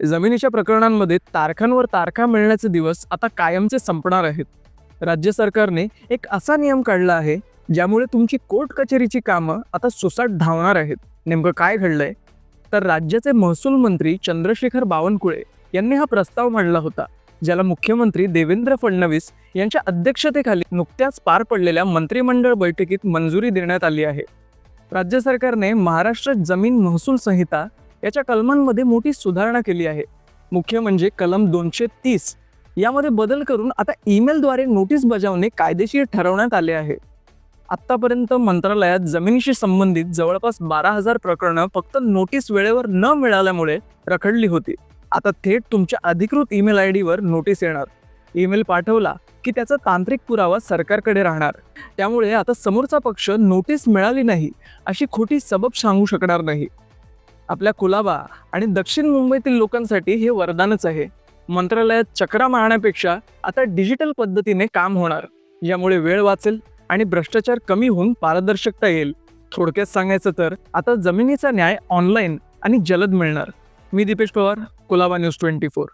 जमिनीच्या प्रकरणांमध्ये तारखांवर तारखा मिळण्याचे दिवस आता कायमचे संपणार आहेत. राज्य सरकारने एक असा नियम काढला आहे ज्यामुळे तुमची कोर्ट कचेरीची कामं आता सुसाट धावणार आहेत. नेमकं काय घडलंय? तर राज्याचे महसूल मंत्री चंद्रशेखर बावनकुळे यांनी हा प्रस्ताव मांडला होता, ज्याला मुख्यमंत्री देवेंद्र फडणवीस यांच्या अध्यक्षतेखाली नुकत्याच पार पडलेल्या मंत्रिमंडळ बैठकीत मंजुरी देण्यात आली आहे. राज्य सरकारने महाराष्ट्र जमीन महसूल संहिता याच्या कलमांमध्ये मोठी सुधारणा केली आहे. मुख्य म्हणजे कलम 230 यामध्ये बदल करून आता ईमेलद्वारे नोटीस बजावणे कायदेशीर ठरवण्यात आले आहे. आत्तापर्यंत मंत्रालयात जमिनीशी संबंधित जवळपास 12,000 प्रकरणं फक्त नोटीस वेळेवर न मिळाल्यामुळे रखडली होती. आता थेट तुमच्या अधिकृत ईमेल ID वर नोटीस येणार. ईमेल पाठवला की त्याचा तांत्रिक पुरावा सरकारकडे राहणार. त्यामुळे आता समोरचा पक्ष नोटीस मिळाली नाही अशी खोटी सबब सांगू शकणार नाही. आपल्या कुलाबा आणि दक्षिण मुंबईतील लोकांसाठी हे वरदानच आहे. मंत्रालयात चक्रा मारण्यापेक्षा आता डिजिटल पद्धतीने काम होणार. यामुळे वेळ वाचेल आणि भ्रष्टाचार कमी होऊन पारदर्शकता येईल. थोडक्यात सांगायचं तर आता जमिनीचा न्याय ऑनलाईन आणि जलद मिळणार. मी दीपेश पवार, कुलाबा न्यूज 24.